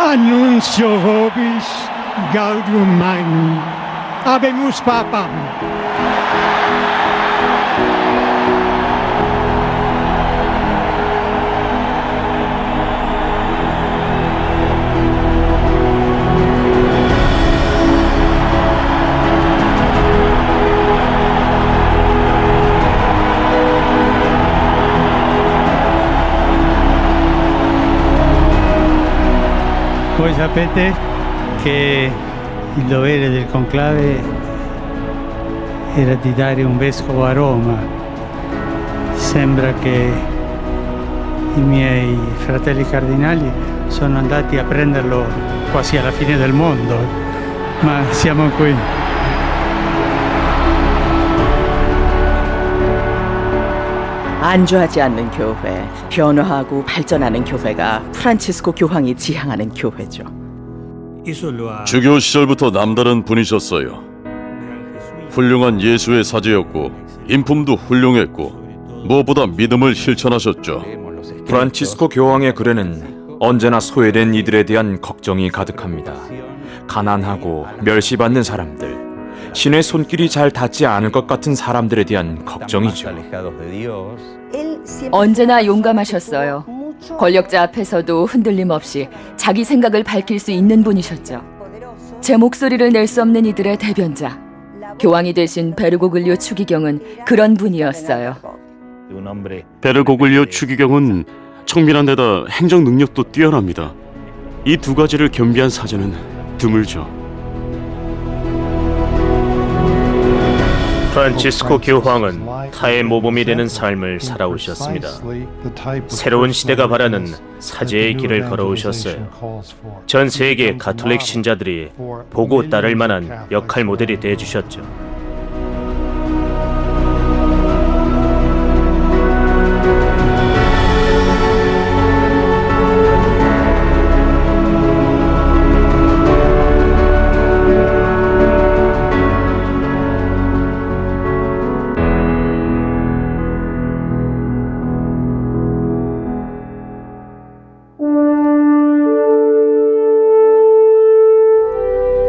Annuncio vobis gaudium magnum. Habemus papam. Voi sapete che il dovere del conclave era di dare un vescovo a Roma. Sembra che i miei fratelli cardinali sono andati a prenderlo quasi alla fine del mondo, ma siamo qui. 안주하지 않는 교회, 변화하고 발전하는 교회가 프란치스코 교황이 지향하는 교회죠. 주교 시절부터 남다른 분이셨어요. 훌륭한 예수의 사제였고 인품도 훌륭했고 무엇보다 믿음을 실천하셨죠. 프란치스코 교황의 글에는 언제나 소외된 이들에 대한 걱정이 가득합니다. 가난하고 멸시받는 사람들, 신의 손길이 잘 닿지 않을 것 같은 사람들에 대한 걱정이죠. 언제나 용감하셨어요. 권력자 앞에서도 흔들림 없이 자기 생각을 밝힐 수 있는 분이셨죠. 제 목소리를 낼 수 없는 이들의 대변자. 교황이 되신 베르고글리오 추기경은 그런 분이었어요. 베르고글리오 추기경은 청밀한 데다 행정 능력도 뛰어납니다. 이 두 가지를 겸비한 사제는 드물죠. 프란치스코 교황은 타의 모범이 되는 삶을 살아오셨습니다. 새로운 시대가 바라는 사제의 길을 걸어오셨어요. 전 세계 가톨릭 신자들이 보고 따를 만한 역할 모델이 되어주셨죠.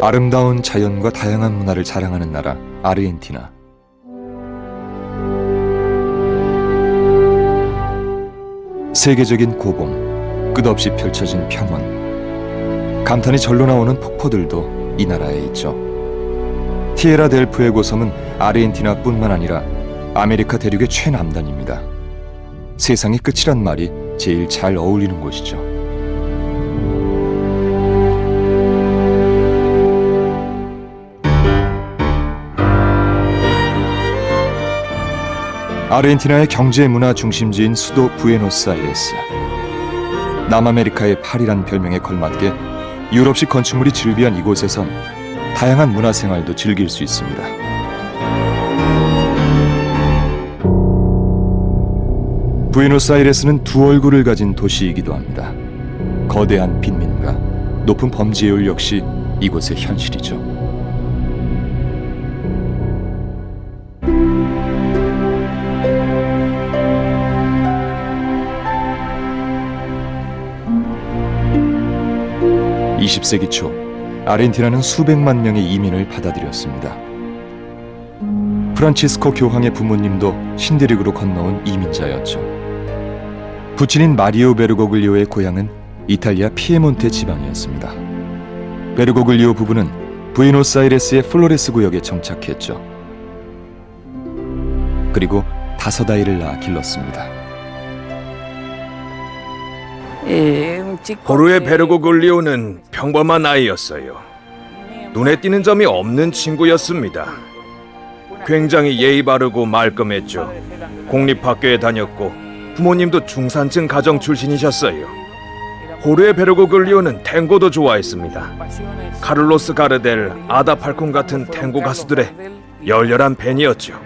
아름다운 자연과 다양한 문화를 자랑하는 나라 아르헨티나. 세계적인 고봉, 끝없이 펼쳐진 평원, 감탄이 절로 나오는 폭포들도 이 나라에 있죠. 티에라 델 푸에고 섬은 아르헨티나뿐만 아니라 아메리카 대륙의 최남단입니다. 세상의 끝이란 말이 제일 잘 어울리는 곳이죠. 아르헨티나의 경제 문화 중심지인 수도 부에노스아이레스. 남아메리카의 파리란 별명에 걸맞게 유럽식 건축물이 즐비한 이곳에선 다양한 문화생활도 즐길 수 있습니다. 부에노스아이레스는 두 얼굴을 가진 도시이기도 합니다. 거대한 빈민가, 높은 범죄율 역시 이곳의 현실이죠. (20세기) 초 아르헨티나는 수백만 명의 이민을 받아들였습니다. 프란치스코 교황의 부모님도 신대륙으로 건너온 이민자였죠. 부친인 마리오 베르고글리오의 고향은 이탈리아 피에몬테 지방이었습니다. 베르고글리오 부부는 부에노스아이레스의 플로레스 구역에 정착했죠. 그리고 5 아이를 낳아 길렀습니다. 호르헤 베르고글리오는 평범한 아이였어요. 눈에 띄는 점이 없는 친구였습니다. 굉장히 예의 바르고 말끔했죠. 공립학교에 다녔고 부모님도 중산층 가정 출신이셨어요. 호르헤 베르고글리오는 탱고도 좋아했습니다. 카를로스 가르델, 아다 팔콘 같은 탱고 가수들의 열렬한 팬이었죠.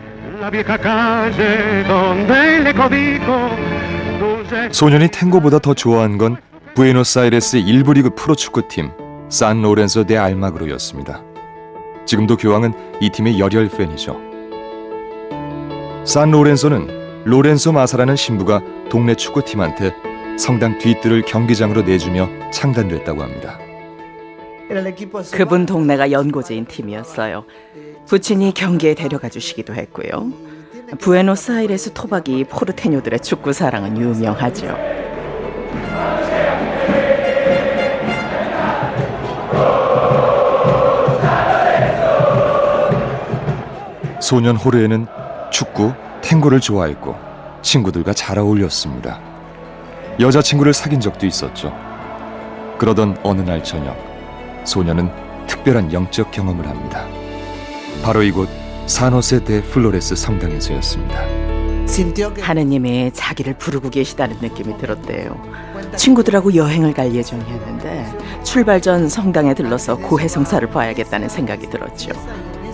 소년이 탱고보다 더 좋아한 건 부에노스아이레스의 1부 리그 프로축구팀 산 로렌소 데 알마그로였습니다. 지금도 교황은 이 팀의 열혈 팬이죠. 산 로렌소는 로렌소 마사라는 신부가 동네 축구팀한테 성당 뒤뜰을 경기장으로 내주며 창단됐다고 합니다. 그분 동네가 연고지인 팀이었어요. 부친이 경기에 데려가 주시기도 했고요. 부에노스아이레스 토박이 포르테뇨들의 축구 사랑은 유명하죠. 소년 호르에는 축구, 탱고를 좋아했고 친구들과 잘 어울렸습니다. 여자친구를 사귄 적도 있었죠. 그러던 어느 날 저녁, 소년은 특별한 영적 경험을 합니다. 바로 이곳 사노세 데 플로레스 성당에서였습니다. 하느님이 자기를 부르고 계시다는 느낌이 들었대요. 친구들하고 여행을 갈 예정이었는데 출발 전 성당에 들러서 고해성사를 봐야겠다는 생각이 들었죠.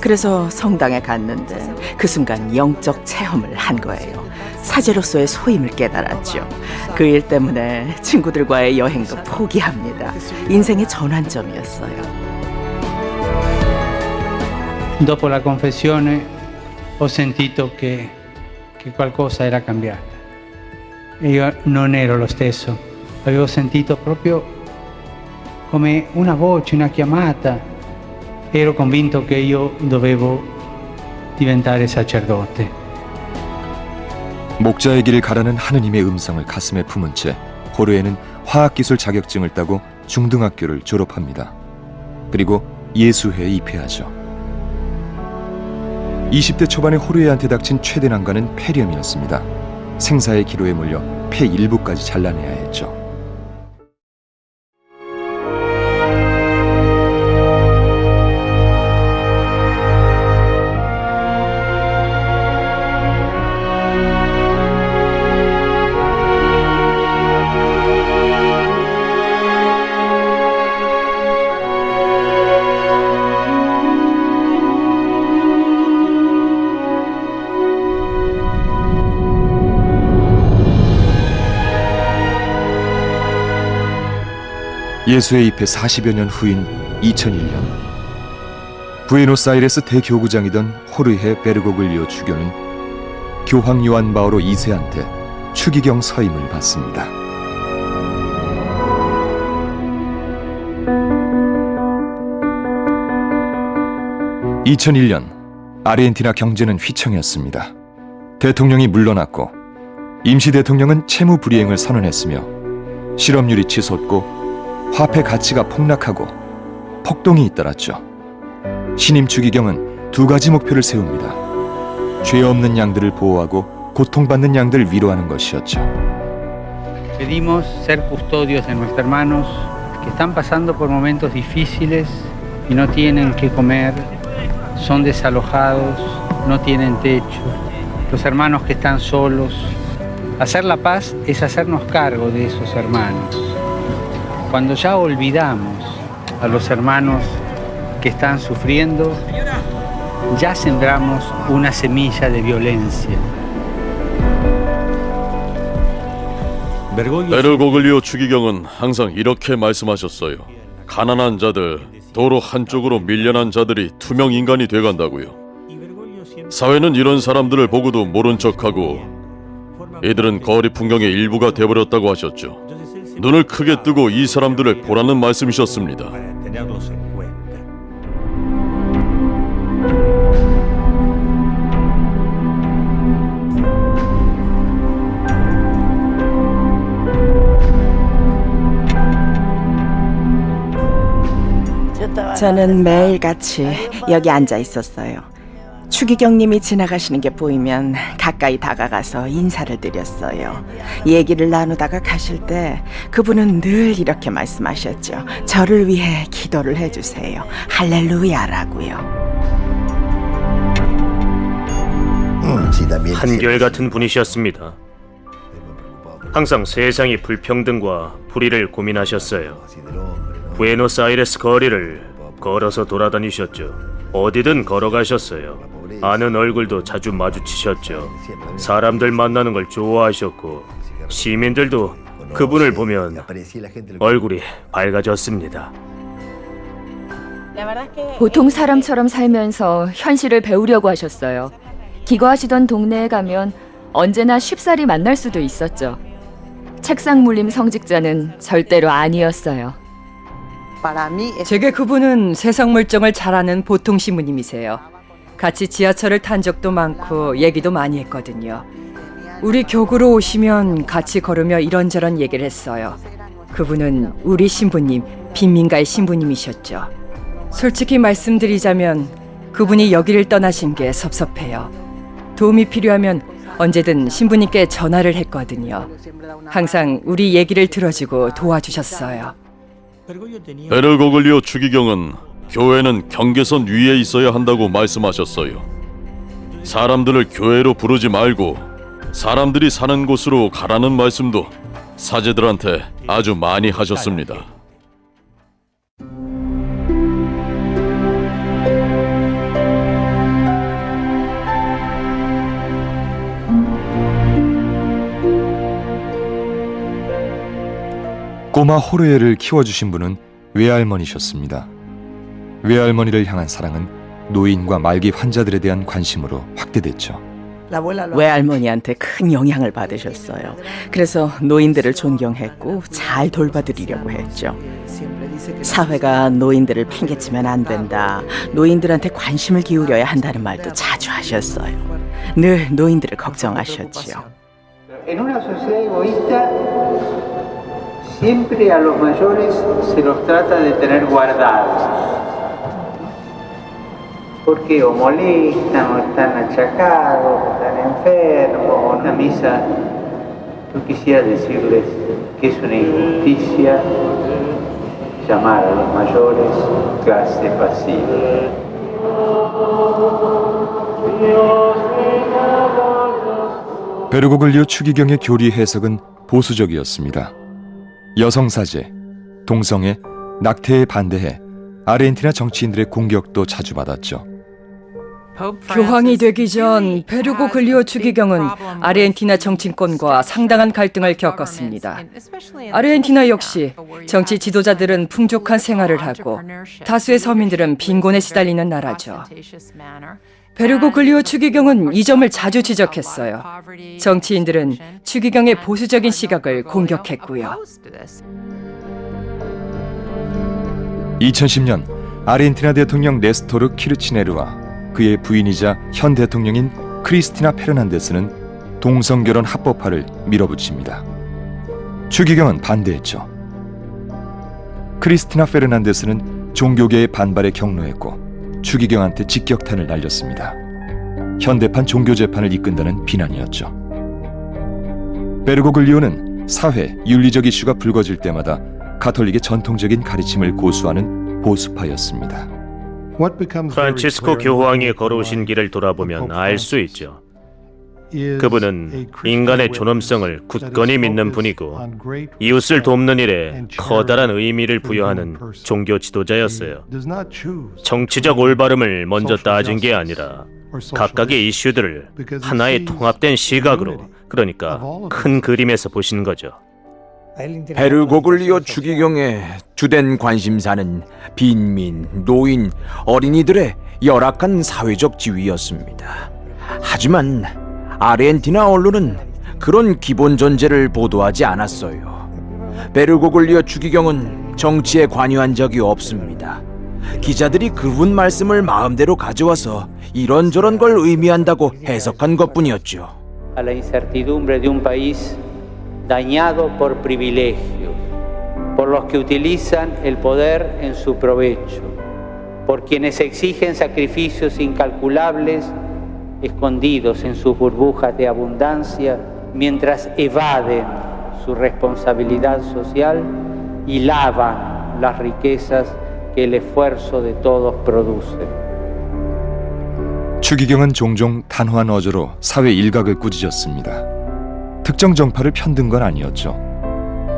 그래서 성당에 갔는데 그 순간 영적 체험을 한 거예요. 사제로서의 소임을 깨달았죠. 그 일 때문에 친구들과의 여행도 포기합니다. 인생의 전환점이었어요. Dopo la confessione ho sentito che qualcosa era cambiata e io non ero lo stesso, avevo sentito proprio come una voce, una chiamata, ero convinto che io dovevo diventare sacerdote. 목자의 길을 가라는 하느님의 음성을 가슴에 품은 채 호르에는 화학기술 자격증을 따고 중등학교를 졸업합니다. 그리고 예수회에 입회하죠. 20대 초반의 호르에한테 닥친 최대 난관은 폐렴이었습니다. 생사의 기로에 몰려 폐 일부까지 잘라내야 했죠. 예수의 입회 40여 년 후인 2001년 부에노스아이레스 대교구장이던 호르헤 베르고글리오 주교는 교황 요한 바오로 2세한테 추기경 서임을 받습니다. (2001년) 아르헨티나 경제는 휘청였습니다. 대통령이 물러났고 임시 대통령은 채무 불이행을 선언했으며 실업률이 치솟고 화폐 가치가 폭락하고 폭동이 잇따랐죠. 신임 추기경은 두 가지 목표를 세웁니다. 죄 없는 양들을 보호하고 고통받는 양들을 위로하는 것이었죠. Pedimos ser custodios de nuestros hermanos que están pasando por momentos difíciles y no tienen que comer, son desalojados, no tienen techo. Los hermanos que están solos. Hacer la paz es hacernos cargo de esos hermanos. Cuando ya olvidamos a los hermanos que están sufriendo, ya sembramos una semilla de violencia. 베르고글리오 추기경은 항상 이렇게 말씀하셨어요. 가난한 자들, 도로 한쪽으로 밀려난 자들이 투명 인간이 돼간다고요. 사회는 이런 사람들을 보고도 모른 척하고 이들은 거리 풍경의 일부가 돼버렸다고 하셨죠. 눈을 크게 뜨고 이 사람들을 보라는 말씀이셨습니다. 저는 매일같이 여기 앉아 있었어요. 추기경님이 지나가시는 게 보이면 가까이 다가가서 인사를 드렸어요. 얘기를 나누다가 가실 때 그분은 늘 이렇게 말씀하셨죠. 저를 위해 기도를 해주세요. 할렐루야라고요. 한결같은 분이셨습니다. 항상 세상의 불평등과 불의를 고민하셨어요. 부에노스아이레스 거리를 걸어서 돌아다니셨죠. 어디든 걸어가셨어요. 아는 얼굴도 자주 마주치셨죠. 사람들 만나는 걸 좋아하셨고 시민들도 그분을 보면 얼굴이 밝아졌습니다. 보통 사람처럼 살면서 현실을 배우려고 하셨어요. 기거하시던 동네에 가면 언제나 쉽사리 만날 수도 있었죠. 책상 물림 성직자는 절대로 아니었어요. 제게 그분은 세상 물정을 잘 아는 보통 신부님이세요. 같이 지하철을 탄 적도 많고 얘기도 많이 했거든요. 우리 교구로 오시면 같이 걸으며 이런저런 얘기를 했어요. 그분은 우리 신부님, 빈민가의 신부님이셨죠. 솔직히 말씀드리자면 그분이 여기를 떠나신 게 섭섭해요. 도움이 필요하면 언제든 신부님께 전화를 했거든요. 항상 우리 얘기를 들어주고 도와주셨어요. 베르고글리오 추기경은 교회는 경계선 위에 있어야 한다고 말씀하셨어요. 사람들을 교회로 부르지 말고 사람들이 사는 곳으로 가라는 말씀도 사제들한테 아주 많이 하셨습니다. 꼬마 호르에를 키워주신 분은 외할머니셨습니다. 외할머니를 향한 사랑은 노인과 말기 환자들에 대한 관심으로 확대됐죠. 외할머니한테 큰 영향을 받으셨어요. 그래서 노인들을 존경했고 잘 돌봐드리려고 했죠. 사회가 노인들을 팽개치면 안 된다. 노인들한테 관심을 기울여야 한다는 말도 자주 하셨어요. 늘 노인들을 걱정하셨지요. Siempre a los mayores se los trata de tener guardados, porque o molestan, o están achacados, o están enfermos. En la misa yo quisiera decirles que es una injusticia llamar a los mayores clase pasiva. 베르고글리오 추기경의 교리 해석은 보수적이었습니다. 여성사제, 동성애, 낙태에 반대해 아르헨티나 정치인들의 공격도 자주 받았죠. 교황이 되기 전 베르고글리오 추기경은 아르헨티나 정치권과 상당한 갈등을 겪었습니다. 아르헨티나 역시 정치 지도자들은 풍족한 생활을 하고 다수의 서민들은 빈곤에 시달리는 나라죠. 베르고글리오 추기경은 이 점을 자주 지적했어요. 정치인들은 추기경의 보수적인 시각을 공격했고요. 2010년 아르헨티나 대통령 네스토르 키르치네르와 그의 부인이자 현 대통령인 크리스티나 페르난데스는 동성결혼 합법화를 밀어붙입니다. 추기경은 반대했죠. 크리스티나 페르난데스는 종교계의 반발에 경로했고 추기경한테 직격탄을 날렸습니다. 현대판 종교재판을 이끈다는 비난이었죠. 베르고글리오는 사회, 윤리적 이슈가 불거질 때마다 가톨릭의 전통적인 가르침을 고수하는 보수파였습니다. 프란치스코 교황이 걸어오신 길을 돌아보면 알 수 있죠. 그분은 인간의 존엄성을 굳건히 믿는 분이고 이웃을 돕는 일에 커다란 의미를 부여하는 종교 지도자였어요. 정치적 올바름을 먼저 따진 게 아니라 각각의 이슈들을 하나의 통합된 시각으로, 그러니까 큰 그림에서 보신 거죠. 베르고글리오 추기경의 주된 관심사는 빈민, 노인, 어린이들의 열악한 사회적 지위였습니다. 하지만 아르헨티나 언론은 그런 기본 전제를 보도하지 않았어요. 베르고글리오 추기경은 정치에 관여한 적이 없습니다. 기자들이 그분 말씀을 마음대로 가져와서 이런저런 걸 의미한다고 해석한 것뿐이었죠. A la incertidumbre de un país dañado por privilegios, por los que utilizan el poder en su provecho, por quienes exigen sacrificios incalculables escondidos en sus burbujas de abundancia, mientras evaden su responsabilidad social y lavan las riquezas que el esfuerzo de todos produce. 추기경은 종종 단호한 어조로 사회 일각을 꾸짖었습니다. 특정 정파를 편든 건 아니었죠.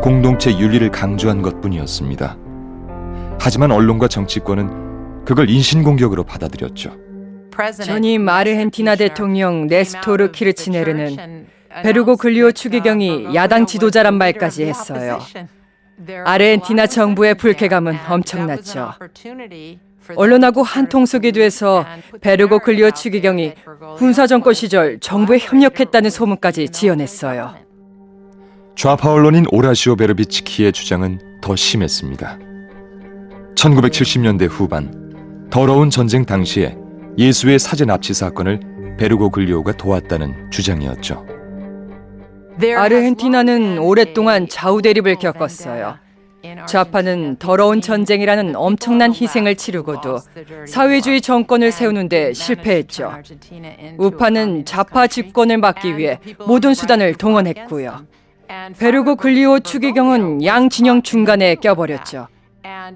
공동체 윤리를 강조한 것뿐이었습니다. 하지만 언론과 정치권은 그걸 인신공격으로 받아들였죠. 전임 아르헨티나 대통령 네스토르 키르치네르는 베르고글리오 추기경이 야당 지도자란 말까지 했어요. 아르헨티나 정부의 불쾌감은 엄청났죠. 언론하고 한통속이 돼서 베르고글리오 추기경이 군사정권 시절 정부에 협력했다는 소문까지 지어냈어요. 좌파 언론인 오라시오 베르비치키의 주장은 더 심했습니다. 1970년대 후반 더러운 전쟁 당시에 예수의 사제 납치 사건을 베르고 글리오가 도왔다는 주장이었죠. 아르헨티나는 오랫동안 좌우 대립을 겪었어요. 좌파는 더러운 전쟁이라는 엄청난 희생을 치르고도 사회주의 정권을 세우는데 실패했죠. 우파는 좌파 집권을 막기 위해 모든 수단을 동원했고요. 베르고 글리오 추기경은 양 진영 중간에 껴버렸죠.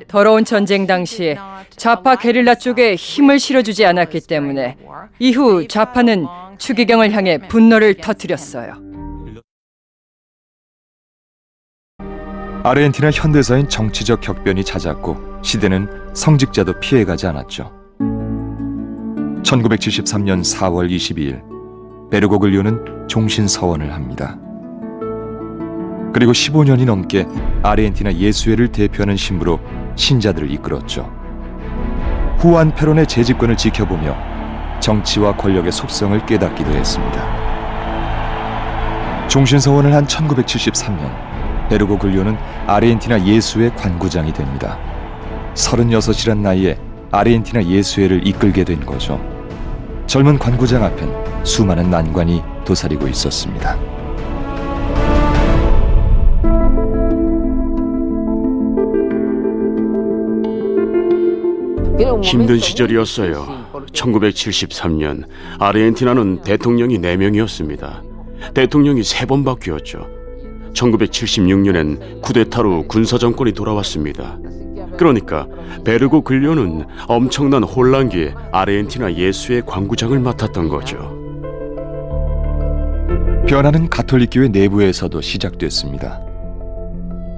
더러운 전쟁 당시 좌파 게릴라 쪽에 힘을 실어주지 않았기 때문에 이후 좌파는 추기경을 향해 분노를 터뜨렸어요. 아르헨티나 현대사인 정치적 격변이 잦았고 시대는 성직자도 피해가지 않았죠. 1973년 4월 22일 베르고 글리오는 종신 서원을 합니다. 그리고 15년이 넘게 아르헨티나 예수회를 대표하는 신부로 신자들을 이끌었죠. 후안 페론의 재집권을 지켜보며 정치와 권력의 속성을 깨닫기도 했습니다. 종신 서원을 한 1973년 베르고 글리오는 아르헨티나 예수회 관구장이 됩니다. 36이란 나이에 아르헨티나 예수회를 이끌게 된 거죠. 젊은 관구장 앞엔 수많은 난관이 도사리고 있었습니다. 힘든 시절이었어요. 1973년 아르헨티나는 대통령이 4명이었습니다. 대통령이 3번 바뀌었죠. 1976년엔 쿠데타로 군사정권이 돌아왔습니다. 그러니까 베르고 글리오는 엄청난 혼란기에 아르헨티나 예수회 관구장을 맡았던 거죠. 변화는 가톨릭교회 내부에서도 시작됐습니다.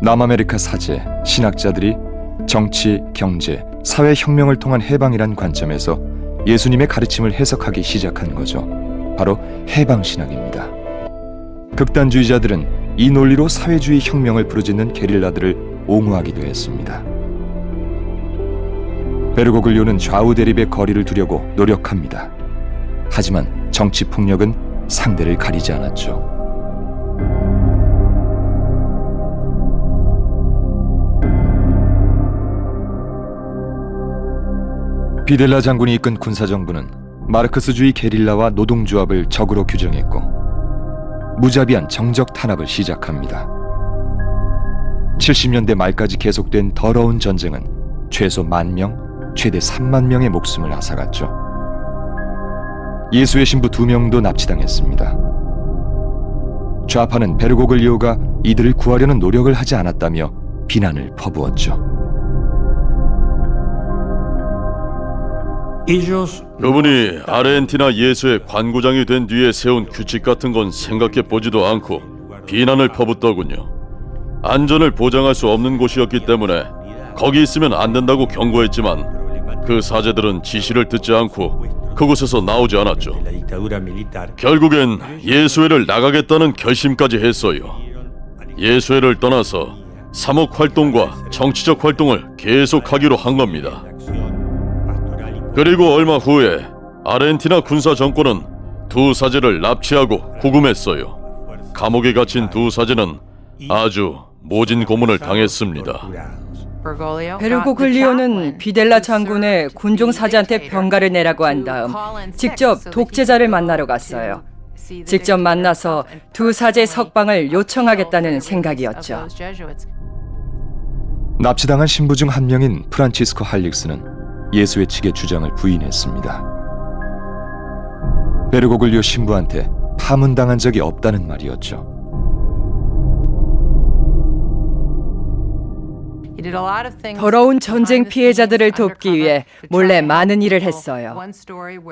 남아메리카 사제, 신학자들이 정치, 경제, 사회혁명을 통한 해방이란 관점에서 예수님의 가르침을 해석하기 시작한 거죠. 바로 해방신학입니다. 극단주의자들은 이 논리로 사회주의 혁명을 부르짖는 게릴라들을 옹호하기도 했습니다. 베르고 글리오는 좌우 대립의 거리를 두려고 노력합니다. 하지만 정치 폭력은 상대를 가리지 않았죠. 비델라 장군이 이끈 군사정부는 마르크스주의 게릴라와 노동조합을 적으로 규정했고 무자비한 정적 탄압을 시작합니다. 70년대 말까지 계속된 더러운 전쟁은 최소 10,000명, 최대 30,000명의 목숨을 앗아갔죠. 예수의 신부 2명도 납치당했습니다. 좌파는 베르고 글리오가 이들을 구하려는 노력을 하지 않았다며 비난을 퍼부었죠. 그분이 아르헨티나 예수의 관구장이 된 뒤에 세운 규칙 같은 건 생각해 보지도 않고 비난을 퍼붓더군요. 안전을 보장할 수 없는 곳이었기 때문에 거기 있으면 안 된다고 경고했지만 그 사제들은 지시를 듣지 않고 그곳에서 나오지 않았죠. 결국엔 예수회를 나가겠다는 결심까지 했어요. 예수회를 떠나서 사목 활동과 정치적 활동을 계속하기로 한 겁니다. 그리고 얼마 후에 아르헨티나 군사 정권은 2 사제를 납치하고 구금했어요. 감옥에 갇힌 2 사제는 아주 모진 고문을 당했습니다. 베르고 글리오는 비델라 장군의 군종 사제한테 병가를 내라고 한 다음 직접 독재자를 만나러 갔어요. 직접 만나서 2 사제 석방을 요청하겠다는 생각이었죠. 납치당한 신부 중 한 명인 프란치스코 할릭스는 예수회 측의 주장을 부인했습니다. 베르고 글리오 신부한테 파문당한 적이 없다는 말이었죠. 더러운 전쟁 피해자들을 돕기 위해 몰래 많은 일을 했어요.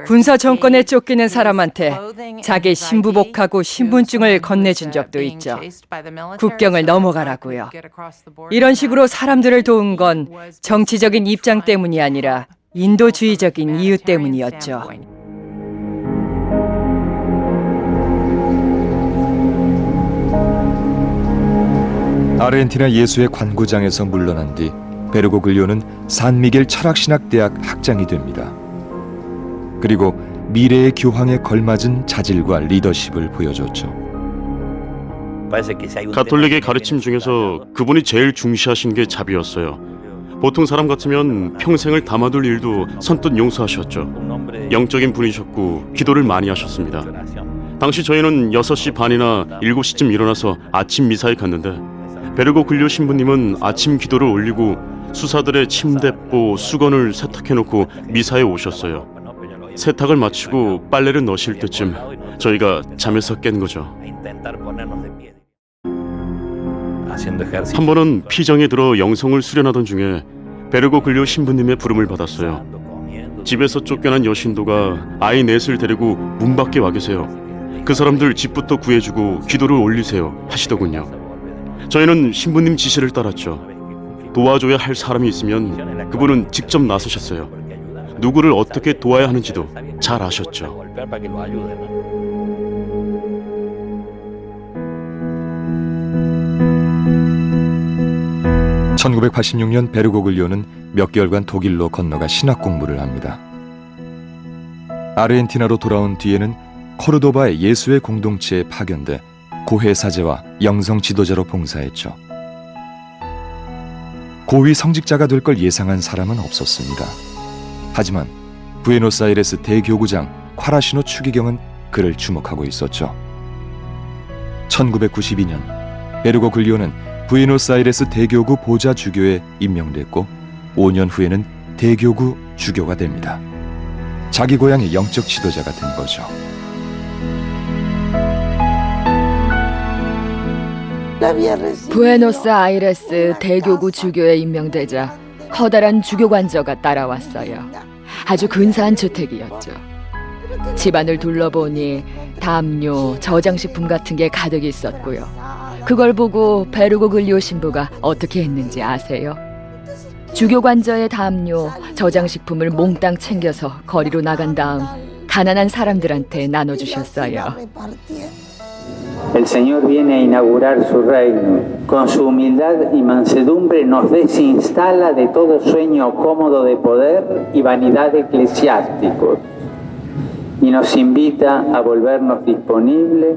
군사 정권에 쫓기는 사람한테 자기 신부복하고 신분증을 건네준 적도 있죠. 국경을 넘어가라고요. 이런 식으로 사람들을 도운 건 정치적인 입장 때문이 아니라 인도주의적인 이유 때문이었죠. 아르헨티나 예수회 관구장에서 물러난 뒤 베르고 글리오는 산미겔 철학신학대학 학장이 됩니다. 그리고 미래의 교황에 걸맞은 자질과 리더십을 보여줬죠. 가톨릭의 가르침 중에서 그분이 제일 중시하신 게 자비였어요. 보통 사람 같으면 평생을 담아둘 일도 선뜻 용서하셨죠. 영적인 분이셨고 기도를 많이 하셨습니다. 당시 저희는 6시 반이나 7시쯤 일어나서 아침 미사에 갔는데 베르고 글리오 신부님은 아침 기도를 올리고 수사들의 침대보, 수건을 세탁해놓고 미사에 오셨어요. 세탁을 마치고 빨래를 넣으실 때쯤 저희가 잠에서 깬 거죠. 한 번은 피정에 들어 영성을 수련하던 중에 베르고 글리오 신부님의 부름을 받았어요. 집에서 쫓겨난 여신도가 아이 넷을 데리고 문 밖에 와 계세요. 그 사람들 집부터 구해주고 기도를 올리세요 하시더군요. 저희는 신부님 지시를 따랐죠. 도와줘야 할 사람이 있으면 그분은 직접 나서셨어요. 누구를 어떻게 도와야 하는지도 잘 아셨죠. (1986년) 베르고 글리오는 몇 개월간 독일로 건너가 신학 공부를 합니다. 아르헨티나로 돌아온 뒤에는 코르도바의 예수의 공동체에 파견돼 고해 사제와 영성 지도자로 봉사했죠. 고위 성직자가 될 걸 예상한 사람은 없었습니다. 하지만 부에노스아이레스 대교구장 콰라시노 추기경은 그를 주목하고 있었죠. 1992년 베르고 글리오는 부에노스아이레스 대교구 보좌 주교에 임명됐고 5년 후에는 대교구 주교가 됩니다. 자기 고향의 영적 지도자가 된 거죠. 부에노스아이레스 대교구 주교에 임명되자 커다란 주교 관저가 따라왔어요. 아주 근사한 주택이었죠. 집안을 둘러보니 담요, 저장식품 같은 게 가득 있었고요. 그걸 보고 베르고 글리오 신부가 어떻게 했는지 아세요? 주교 관저의 담요, 저장식품을 몽땅 챙겨서 거리로 나간 다음 가난한 사람들한테 나눠주셨어요. El Señor viene a inaugurar su reino. Con su humildad y mansedumbre nos desinstala de todo sueño cómodo de poder y vanidad eclesiásticos y nos invita a volvernos disponibles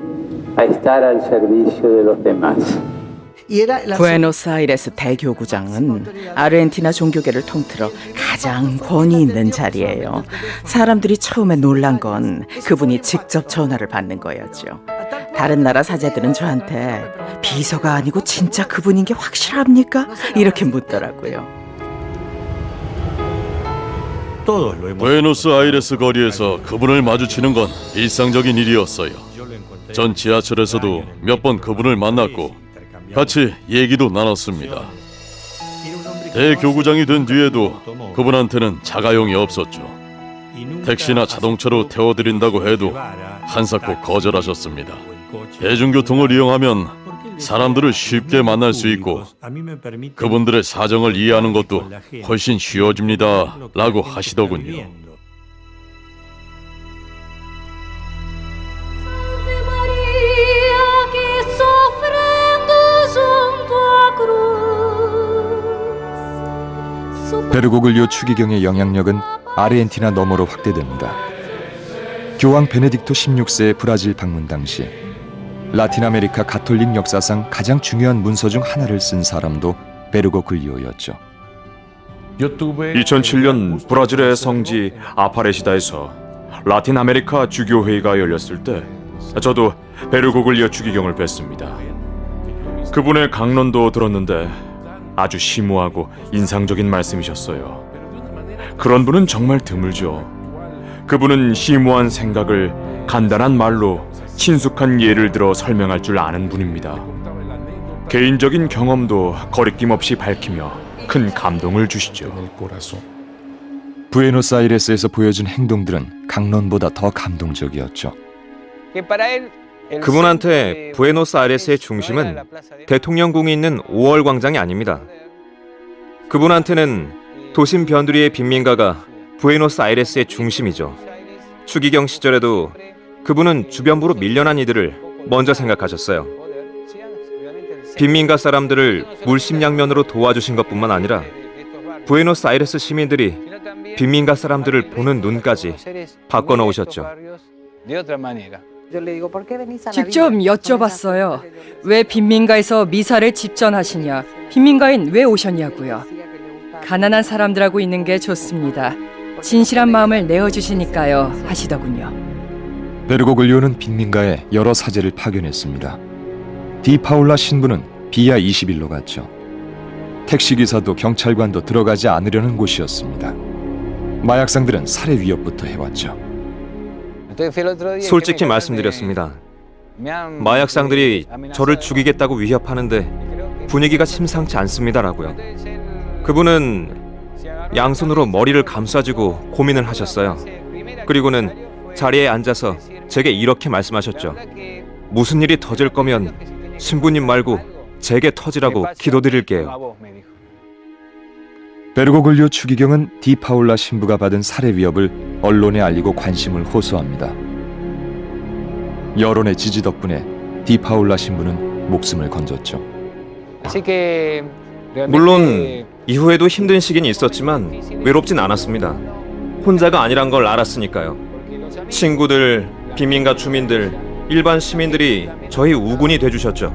a estar al servicio de los demás. 부에노스아이레스 대교구장은 아르헨티나 종교계를 통틀어 가장 권위 있는 자리예요. 사람들이 처음에 놀란 건 그분이 직접 전화를 받는 거였죠. 다른 나라 사제들은 저한테 비서가 아니고 진짜 그분인 게 확실합니까? 이렇게 묻더라고요. 부에노스아이레스 거리에서 그분을 마주치는 건 일상적인 일이었어요. 전 지하철에서도 몇 번 그분을 만났고 같이 얘기도 나눴습니다. 대교구장이 된 뒤에도 그분한테는 자가용이 없었죠. 택시나 자동차로 태워드린다고 해도 한사코 거절하셨습니다. 대중교통을 이용하면 사람들을 쉽게 만날 수 있고 그분들의 사정을 이해하는 것도 훨씬 쉬워집니다 라고 하시더군요. 베르고 글리오 추기경의 영향력은 아르헨티나 너머로 확대됩니다. 교황 베네딕토 16세의 브라질 방문 당시 라틴 아메리카 가톨릭 역사상 가장 중요한 문서 중 하나를 쓴 사람도 베르고 글리오였죠. 2007년 브라질의 성지 아파레시다에서 라틴 아메리카 주교회의가 열렸을 때 저도 베르고 글리오 추기경을 뵀습니다. 그분의 강론도 들었는데 아주 심오하고 인상적인 말씀이셨어요. 그런 분은 정말 드물죠. 그분은 심오한 생각을 간단한 말로 친숙한 예를 들어 설명할 줄 아는 분입니다. 개인적인 경험도 거리낌 없이 밝히며 큰 감동을 주시죠. 부에노스아이레스에서 보여준 행동들은 강론보다 더 감동적이었죠. 그분한테 부에노스아이레스의 중심은 대통령궁이 있는 5월 광장이 아닙니다. 그분한테는 도심 변두리의 빈민가가 부에노스아이레스의 중심이죠. 추기경 시절에도 그분은 주변부로 밀려난 이들을 먼저 생각하셨어요. 빈민가 사람들을 물심양면으로 도와주신 것뿐만 아니라 부에노스아이레스 시민들이 빈민가 사람들을 보는 눈까지 바꿔놓으셨죠. 직접 여쭤봤어요. 왜 빈민가에서 미사를 집전하시냐? 빈민가엔 왜 오셨냐고요. 가난한 사람들하고 있는 게 좋습니다. 진실한 마음을 내어주시니까요 하시더군요. 베르고글리오는 빈민가에 여러 사제를 파견했습니다. 디파울라 신부는 비아 21로 갔죠. 택시기사도 경찰관도 들어가지 않으려는 곳이었습니다. 마약상들은 살해 위협부터 해왔죠. 솔직히 말씀드렸습니다. 마약상들이 저를 죽이겠다고 위협하는데 분위기가 심상치 않습니다라고요. 그분은 양손으로 머리를 감싸쥐고 고민을 하셨어요. 그리고는 자리에 앉아서 제게 이렇게 말씀하셨죠. 무슨 일이 터질 거면 신부님 말고 제게 터지라고 기도드릴게요. 베르고글리오 추기경은 디파울라 신부가 받은 살해 위협을 언론에 알리고 관심을 호소합니다. 여론의 지지 덕분에 디파울라 신부는 목숨을 건졌죠. 물론 이후에도 힘든 시기는 있었지만 외롭진 않았습니다. 혼자가 아니란 걸 알았으니까요. 친구들, 빈민가 주민들, 일반 시민들이 저희 우군이 돼주셨죠.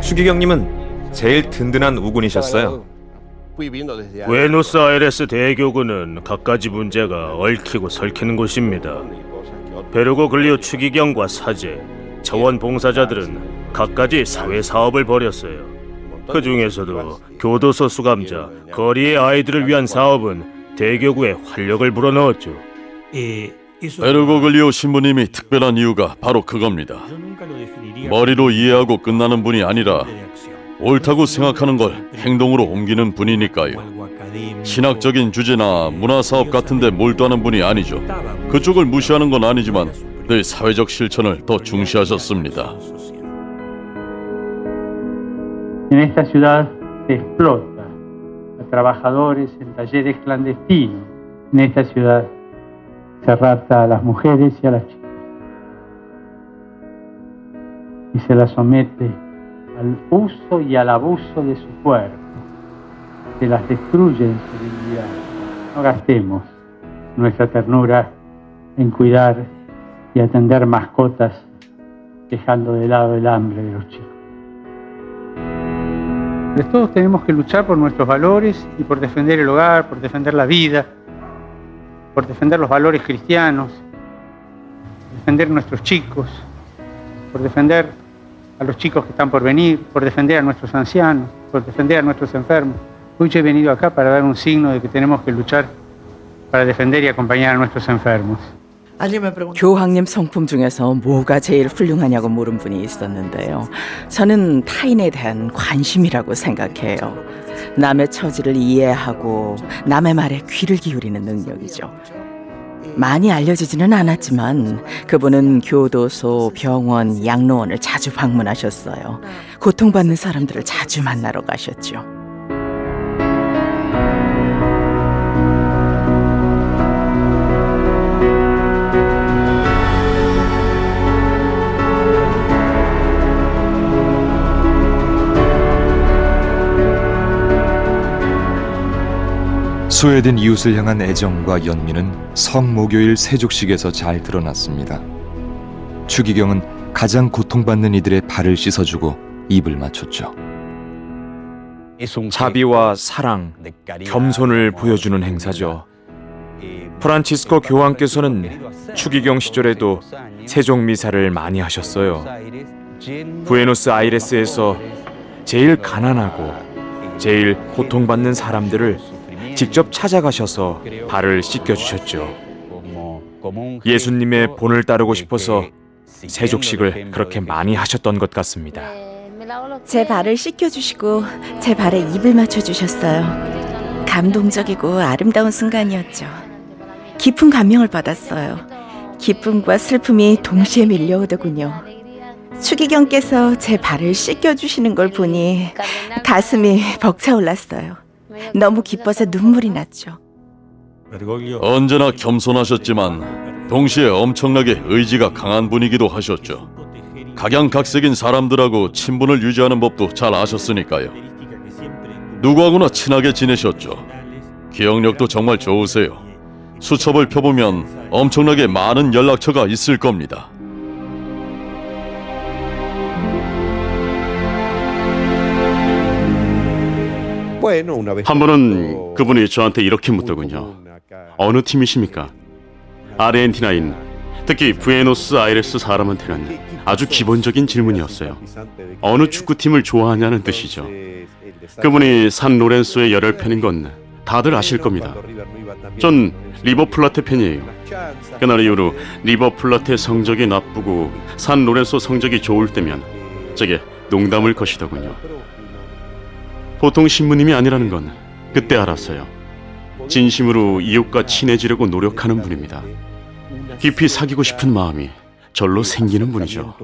추기경님은 제일 든든한 우군이셨어요. 부에노스아이레스 대교구는 갖가지 문제가 얽히고 설키는 곳입니다. 베르고글리오 추기경과 사제, 자원봉사자들은 갖가지 사회사업을 벌였어요. 그 중에서도 교도소 수감자, 거리의 아이들을 위한 사업은 대교구에 활력을 불어넣었죠. 베르고글리오 신부님이 특별한 이유가 바로 그겁니다. 머리로 이해하고 끝나는 분이 아니라 옳다고 생각하는 걸 행동으로 옮기는 분이니까요. 신학적인 주제나 문화사업 같은 데 몰두하는 분이 아니죠. 그쪽을 무시하는 건 아니지만 늘 사회적 실천을 더 중시하셨습니다. En esta ciudad se explota a trabajadores en talleres clandestinos. En esta ciudad se rapta a las mujeres y a las chicas. Y se las somete al uso y al abuso de su cuerpo. Se las destruye en su dignidad. No gastemos nuestra ternura en cuidar y atender mascotas, dejando de lado el hambre de los chicos. Todos tenemos que luchar por nuestros valores y por defender el hogar, por defender la vida, por defender los valores cristianos, defender nuestros chicos, por defender a los chicos que están por venir, por defender a nuestros ancianos, por defender a nuestros enfermos. Hoy he venido acá para dar un signo de que tenemos que luchar para defender y acompañar a nuestros enfermos. 교황님 성품 중에서 뭐가 제일 훌륭하냐고 물은 분이 있었는데요. 저는 타인에 대한 관심이라고 생각해요. 남의 처지를 이해하고 남의 말에 귀를 기울이는 능력이죠. 많이 알려지지는 않았지만 그분은 교도소, 병원, 양로원을 자주 방문하셨어요. 고통받는 사람들을 자주 만나러 가셨죠. 소외된 이웃을 향한 애정과 연민은 성모교일 세족식에서 잘 드러났습니다. 추기경은 가장 고통받는 이들의 발을 씻어주고 입을 맞췄죠. 자비와 사랑, 겸손을 보여주는 행사죠. 프란치스코 교황께서는 추기경 시절에도 세종 미사를 많이 하셨어요. 부에노스아이레스에서 제일 가난하고 제일 고통받는 사람들을 직접 찾아가셔서 발을 씻겨주셨죠. 예수님의 본을 따르고 싶어서 세족식을 그렇게 많이 하셨던 것 같습니다. 제 발을 씻겨주시고 제 발에 입을 맞춰주셨어요. 감동적이고 아름다운 순간이었죠. 깊은 감명을 받았어요. 기쁨과 슬픔이 동시에 밀려오더군요. 추기경께서 제 발을 씻겨주시는 걸 보니 가슴이 벅차올랐어요. 너무 기뻐서 눈물이 났죠. 언제나 겸손하셨지만 동시에 엄청나게 의지가 강한 분이기도 하셨죠. 각양각색인 사람들하고 친분을 유지하는 법도 잘 아셨으니까요. 누구하고나 친하게 지내셨죠. 기억력도 정말 좋으세요. 수첩을 펴보면 엄청나게 많은 연락처가 있을 겁니다. 한 번은 그분이 저한테 이렇게 묻더군요. 어느 팀이십니까? 아르헨티나인, 특히 부에노스아이레스 사람한테는 아주 기본적인 질문이었어요. 어느 축구팀을 좋아하냐는 뜻이죠. 그분이 산 로렌소의 열혈 팬인 건 다들 아실 겁니다. 전 리버플라테 팬이에요. 그날 이후로 리버플라테 성적이 나쁘고 산 로렌소 성적이 좋을 때면 제게 농담을 거시더군요. 보통 신부님이 아니라는 건 그때 알았어요. 진심으로 이웃과 친해지려고 노력하는 분입니다. 깊이 사귀고 싶은 마음이 절로 생기는 분이죠.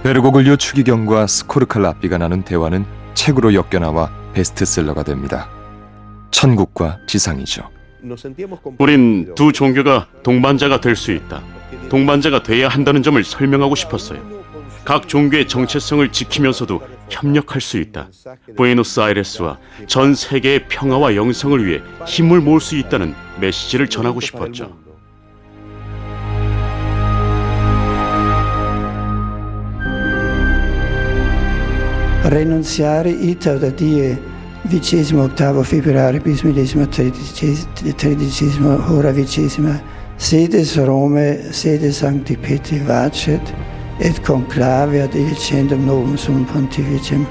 베르고글리오 추기경과 스코르칼 라삐가 나눈 대화는 책으로 엮여나와 베스트셀러가 됩니다. 천국과 지상이죠. 우린 두 종교가 동반자가 될 수 있다. 동반자가 돼야 한다는 점을 설명하고 싶었어요. 각 종교의 정체성을 지키면서도 협력할 수 있다. 부에노스아이레스와 전 세계의 평화와 영성을 위해 힘을 모을 수 있다는 메시지를 전하고 싶었죠. Renunziare iter da die 28 febbraio bis millesimo 13 hora 20 sedes Rome sede Sancti Petri vacet et conclave ad elicendum novum sum pontificem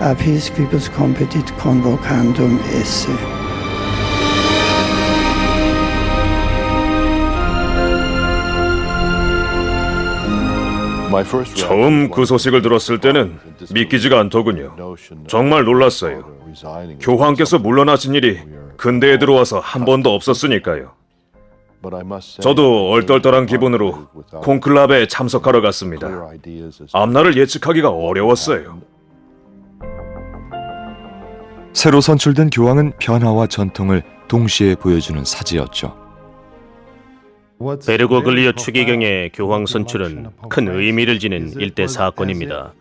episcopus competit convocandum esse. 처음 그 소식을 들었을 때는 믿기지가 않더군요. 정말 놀랐어요. 교황께서 물러나신 일이 근대에 들어와서 한 번도 없었으니까요. 저도 얼떨떨한 기분으로 콘클라베에 참석하러 갔습니다. 앞날을 예측하기가 어려웠어요. 새로 선출된 교황은 변화와 전통을 동시에 보여주는 사지였죠. 베르고글리오 추기경의 교황 선출은 큰 의미를 지닌 일대 사건입니다.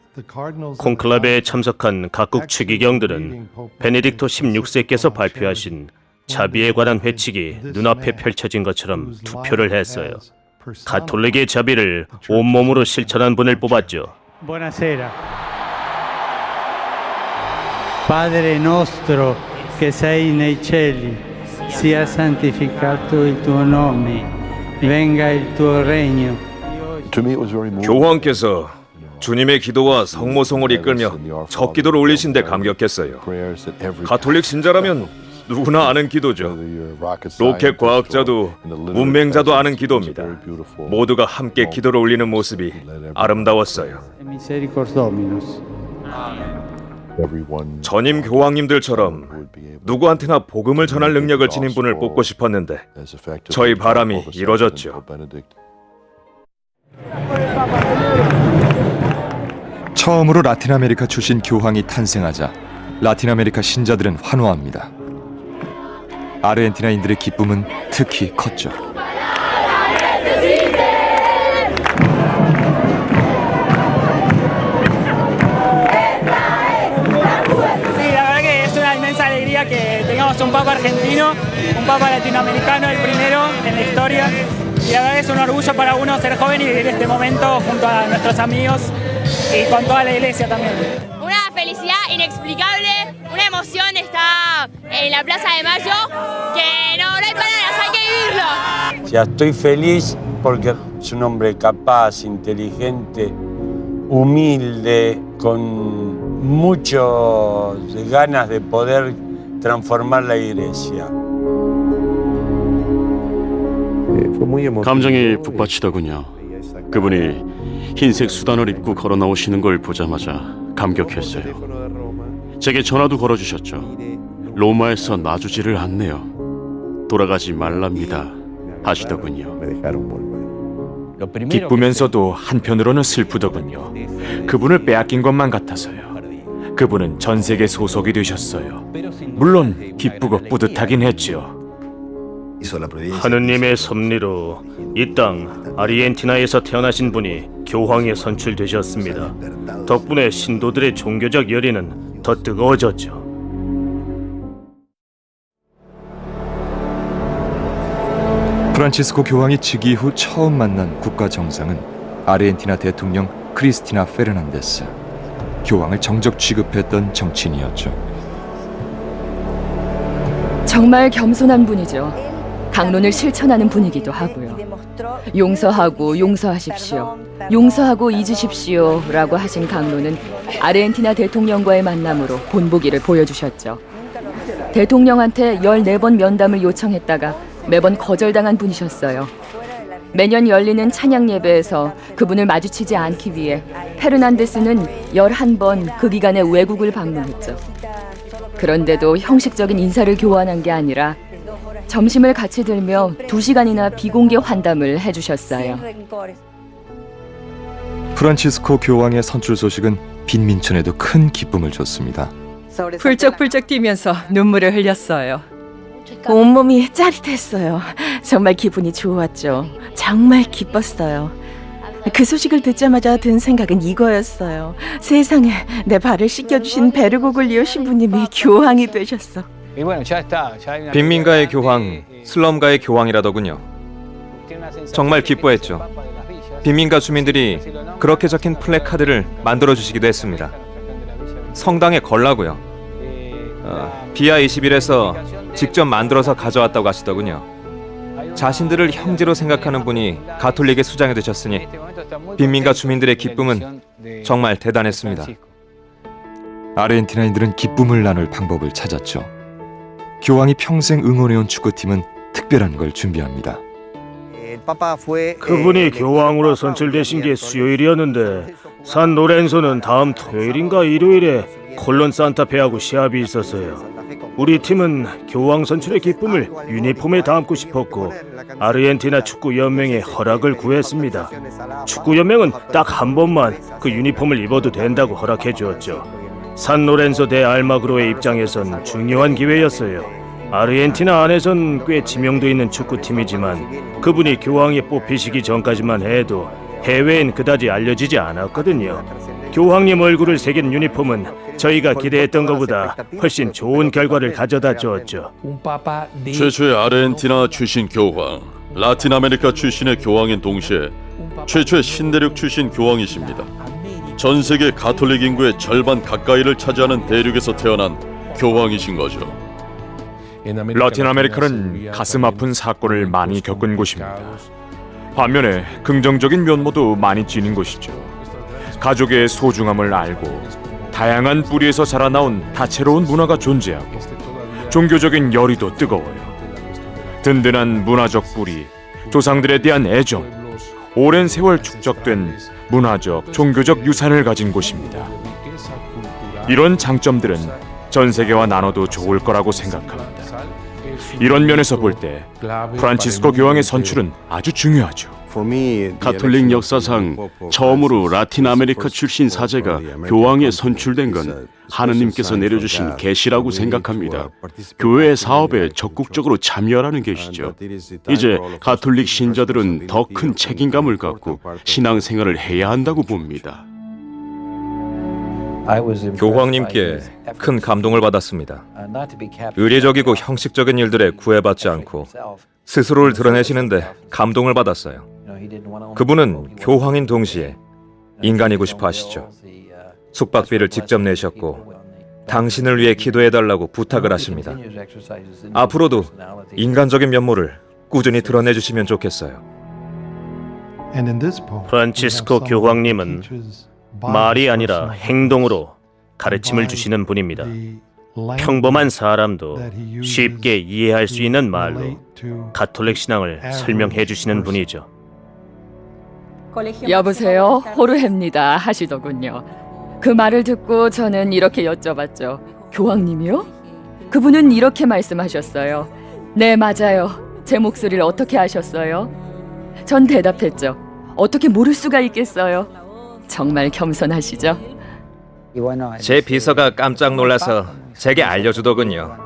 콘클라베에 참석한 각국 추기경들은 베네딕토 16세께서 발표하신 자비에 관한 회칙이 눈앞에 펼쳐진 것처럼 투표를 했어요. 가톨릭의 자비를 온몸으로 실천한 분을 뽑았죠. Buonasera. Padre nostro che sei nei cieli, sia santificato il tuo nome, venga il tuo regno. 교황께서 주님의 기도와 성모송을 이끌며 첫 기도를 올리신 데 감격했어요. 가톨릭 신자라면 누구나 아는 기도죠. 로켓 과학자도 문맹자도 아는 기도입니다. 모두가 함께 기도를 올리는 모습이 아름다웠어요. 전임 교황님들처럼 누구한테나 복음을 전할 능력을 지닌 분을 뽑고 싶었는데 저희 바람이 이루어졌죠. 처음으로 라틴 아메리카 출신 교황이 탄생하자 라틴 아메리카 신자들은 환호합니다. 아르헨티나인들의 기쁨은 특히 컸죠. Que tengamos un papa argentino, un papa latinoamericano, el primero en la historia. Y la verdad que es un orgullo para uno ser joven y vivir este momento junto a nuestros amigos y con toda la iglesia también. Una felicidad inexplicable, una emoción está en la Plaza de Mayo que no hay palabras, hay que vivirlo. Ya estoy feliz porque es un hombre capaz, inteligente, humilde, con muchas ganas de poder transformar la iglesia. 감정이 북받치더군요. 그분이 흰색 수단을 입고 걸어 나오시는 걸 보자마자 감격했어요. 제게 전화도 걸어주셨죠. 로마에서 놔주지를 않네요. 돌아가지 말랍니다 하시더군요. 기쁘면서도 한편으로는 슬프더군요. 그분을 빼앗긴 것만 같아서요. 그분은 전 세계 소속이 되셨어요. 물론 기쁘고 뿌듯하긴 했죠. 하느님의 섭리로 이 땅 아르헨티나에서 태어나신 분이 교황에 선출되셨습니다. 덕분에 신도들의 종교적 열의는 더 뜨거워졌죠. 프란치스코 교황이 즉위 후 처음 만난 국가 정상은 아르헨티나 대통령 크리스티나 페르난데스. 교황을 정적 취급했던 정치인이었죠. 정말 겸손한 분이죠. 강론을 실천하는 분이기도 하고요. 용서하고 용서하십시오. 용서하고 잊으십시오 라고 하신 강론은 아르헨티나 대통령과의 만남으로 본보기를 보여주셨죠. 대통령한테 14번 면담을 요청했다가 매번 거절당한 분이셨어요. 매년 열리는 찬양 예배에서 그분을 마주치지 않기 위해 페르난데스는 11번 그 기간에 외국을 방문했죠. 그런데도 형식적인 인사를 교환한 게 아니라 점심을 같이 들며 2시간이나 비공개 환담을 해주셨어요. 프란치스코 교황의 선출 소식은 빈민촌에도 큰 기쁨을 줬습니다. 훌쩍훌쩍 뛰면서 눈물을 흘렸어요. 온몸이 짜릿했어요. 정말 기분이 좋았죠. 정말 기뻤어요. 그 소식을 듣자마자 든 생각은 이거였어요. 세상에 내 발을 씻겨주신 베르고글리오 신부님이 교황이 되셨어. 빈민가의 교황, 슬럼가의 교황이라더군요. 정말 기뻐했죠. 빈민가 주민들이 그렇게 적힌 플래카드를 만들어주시기도 했습니다. 성당에 걸라고요. 비아 21에서 직접 만들어서 가져왔다고 하시더군요. 자신들을 형제로 생각하는 분이 가톨릭의 수장이 되셨으니 빈민가 주민들의 기쁨은 정말 대단했습니다. 아르헨티나인들은 기쁨을 나눌 방법을 찾았죠. 교황이 평생 응원해온 축구팀은 특별한 걸 준비합니다. 그분이 교황으로 선출되신 게 수요일이었는데 산 로렌소는 다음 토요일인가 일요일에 콜론 산타페하고 시합이 있었어요. 우리 팀은 교황 선출의 기쁨을 유니폼에 담고 싶었고 아르헨티나 축구연맹의 허락을 구했습니다. 축구연맹은 딱 한 번만 그 유니폼을 입어도 된다고 허락해 주었죠. 산 로렌소 대 알마그로의 입장에선 중요한 기회였어요. 아르헨티나 안에선 꽤 지명도 있는 축구팀이지만 그분이 교황에 뽑히시기 전까지만 해도 해외엔 그다지 알려지지 않았거든요. 교황님 얼굴을 새긴 유니폼은 저희가 기대했던 것보다 훨씬 좋은 결과를 가져다 주었죠. 최초의 아르헨티나 출신 교황, 라틴 아메리카 출신의 교황인 동시에 최초의 신대륙 출신 교황이십니다. 전 세계 가톨릭 인구의 절반 가까이를 차지하는 대륙에서 태어난 교황이신 거죠. 라틴 아메리카는 가슴 아픈 사건을 많이 겪은 곳입니다. 반면에 긍정적인 면모도 많이 지닌 곳이죠. 가족의 소중함을 알고 다양한 뿌리에서 자라나온 다채로운 문화가 존재하고 종교적인 열의도 뜨거워요. 든든한 문화적 뿌리, 조상들에 대한 애정, 오랜 세월 축적된 문화적, 종교적 유산을 가진 곳입니다. 이런 장점들은 전 세계와 나눠도 좋을 거라고 생각합니다. 이런 면에서 볼 때 프란치스코 교황의 선출은 아주 중요하죠. 가톨릭 역사상 처음으로 라틴 아메리카 출신 사제가 교황에 선출된 건 하느님께서 내려주신 계시라고 생각합니다. 교회 사업에 적극적으로 참여하라는 계시죠. 이제 가톨릭 신자들은 더 큰 책임감을 갖고 신앙생활을 해야 한다고 봅니다. 교황님께 큰 감동을 받았습니다. 의례적이고 형식적인 일들에 구애받지 않고 스스로를 드러내시는데 감동을 받았어요. 그분은 교황인 동시에 인간이고 싶어 하시죠. 숙박비를 직접 내셨고 당신을 위해 기도해달라고 부탁을 하십니다. 앞으로도 인간적인 면모를 꾸준히 드러내주시면 좋겠어요. 프란치스코 교황님은 말이 아니라 행동으로 가르침을 주시는 분입니다. 평범한 사람도 쉽게 이해할 수 있는 말로 가톨릭 신앙을 설명해 주시는 분이죠. 여보세요, 호르헤입니다 하시더군요. 그 말을 듣고 저는 이렇게 여쭤봤죠. 교황님이요? 그분은 이렇게 말씀하셨어요. 네, 맞아요. 제 목소리를 어떻게 아셨어요? 전 대답했죠. 어떻게 모를 수가 있겠어요. 정말 겸손하시죠? 제 비서가 깜짝 놀라서 제게 알려주더군요.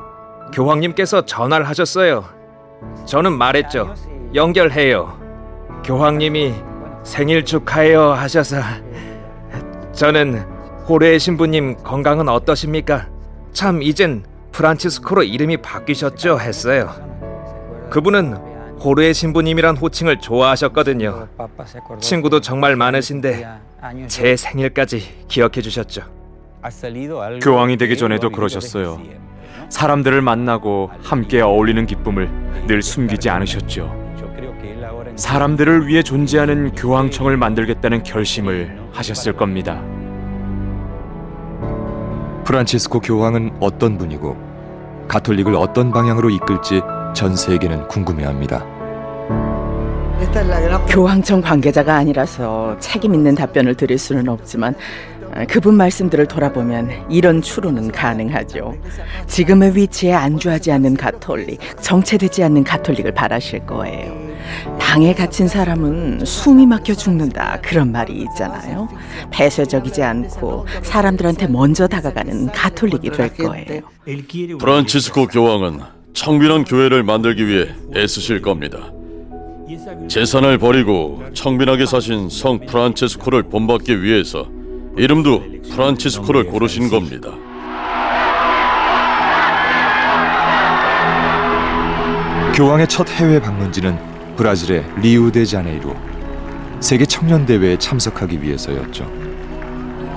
교황님께서 전화를 하셨어요. 저는 말했죠. 연결해요. 교황님이 생일 축하해요 하셔서 저는 호르헤 신부님 건강은 어떠십니까? 참 이젠 프란치스코로 이름이 바뀌셨죠 했어요. 그분은 호르헤 신부님이란 호칭을 좋아하셨거든요. 친구도 정말 많으신데 제 생일까지 기억해 주셨죠. 교황이 되기 전에도 그러셨어요. 사람들을 만나고 함께 어울리는 기쁨을 늘 숨기지 않으셨죠. 사람들을 위해 존재하는 교황청을 만들겠다는 결심을 하셨을 겁니다. 프란치스코 교황은 어떤 분이고 가톨릭을 어떤 방향으로 이끌지 전 세계는 궁금해합니다. 교황청 관계자가 아니라서 책임 있는 답변을 드릴 수는 없지만 그분 말씀들을 돌아보면 이런 추론은 가능하죠. 지금의 위치에 안주하지 않는 가톨릭, 정체되지 않는 가톨릭을 바라실 거예요. 방에 갇힌 사람은 숨이 막혀 죽는다, 그런 말이 있잖아요. 폐쇄적이지 않고 사람들한테 먼저 다가가는 가톨릭이 될 거예요. 프란치스코 교황은 청빈한 교회를 만들기 위해 애쓰실 겁니다. 재산을 버리고 청빈하게 사신 성 프란치스코를 본받기 위해서 이름도 프란치스코를 고르신 겁니다. 교황의 첫 해외 방문지는 브라질의 리우데자네이루, 세계 청년 대회에 참석하기 위해서였죠.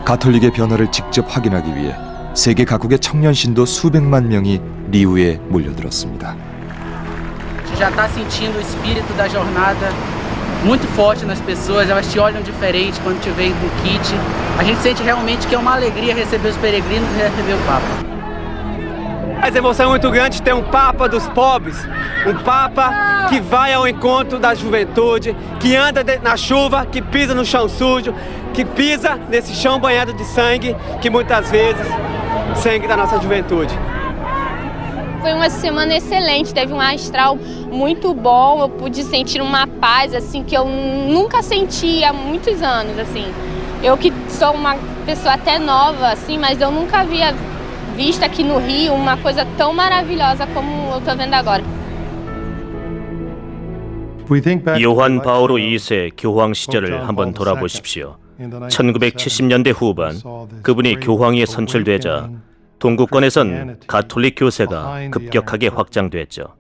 가톨릭의 변화를 직접 확인하기 위해 세계 각국의 청년 신도 수백만 명이 리우에 몰려들었습니다. Já está sentindo o espírito da jornada muito forte nas pessoas, elas te olham diferente quando te veem com kit. A gente sente realmente que é uma alegria receber os peregrinos e receber o Papa. Mas a emoção é muito grande ter um Papa dos pobres, um Papa que vai ao encontro da juventude, que anda na chuva, que pisa no chão sujo, que pisa nesse chão banhado de sangue, que muitas vezes sangue da nossa juventude. Foi uma semana excelente, teve um astral muito bom, eu pude sentir uma paz assim que eu nunca senti há muitos anos, assim. Eu que sou uma pessoa até nova, assim, mas eu nunca havia visto aqui no Rio uma coisa tão maravilhosa como eu tô vendo agora. 요한 바오로 2세 교황 시절을 한번 돌아보십시오. 1970년대 후반 그분이 교황에 선출되자 동구권에선 가톨릭 교세가 급격하게 확장됐죠.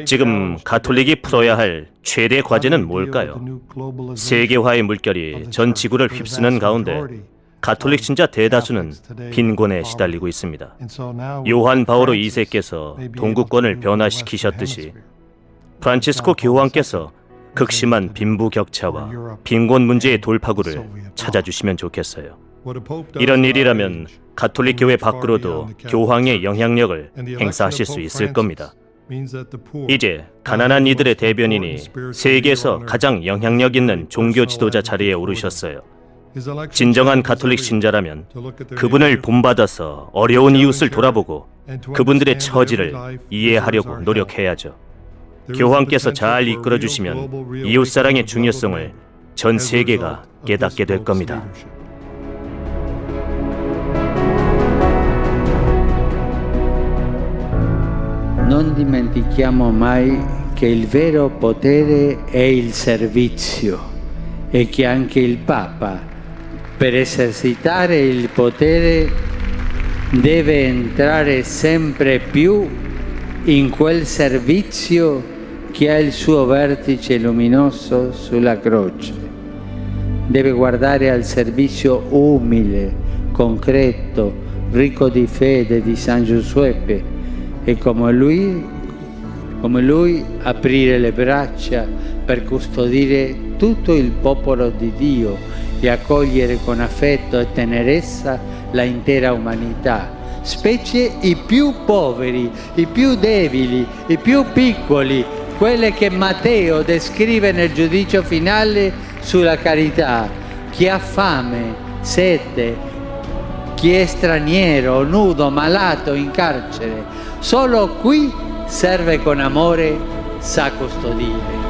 지금 가톨릭이 풀어야 할 최대 과제는 뭘까요? 세계화의 물결이 전 지구를 휩쓰는 가운데 가톨릭 신자 대다수는 빈곤에 시달리고 있습니다. 요한 바오로 2세께서 동구권을 변화시키셨듯이 프란치스코 교황께서 극심한 빈부격차와 빈곤 문제의 돌파구를 찾아주시면 좋겠어요. 이런 일이라면 가톨릭 교회 밖으로도 교황의 영향력을 행사하실 수 있을 겁니다. 이제 가난한 이들의 대변인이 세계에서 가장 영향력 있는 종교 지도자 자리에 오르셨어요. 진정한 가톨릭 신자라면 그분을 본받아서 어려운 이웃을 돌아보고 그분들의 처지를 이해하려고 노력해야죠. 교황께서 잘 이끌어주시면 이웃사랑의 중요성을 전 세계가 깨닫게 될 겁니다. Non dimentichiamo mai che il vero potere è il servizio e che anche il Papa, per esercitare il potere, deve entrare sempre più in quel servizio che ha il suo vertice luminoso sulla croce. Deve guardare al servizio umile, concreto, ricco di fede di San Giuseppe e come lui aprire le braccia per custodire tutto il popolo di Dio e accogliere con affetto e tenerezza la intera umanità, specie i più poveri, i più deboli, i più piccoli, quelle che Matteo descrive nel giudizio finale sulla carità. Chi ha fame, sete, chi è straniero, nudo, malato, in carcere. Solo qui serve con amore sa custodire.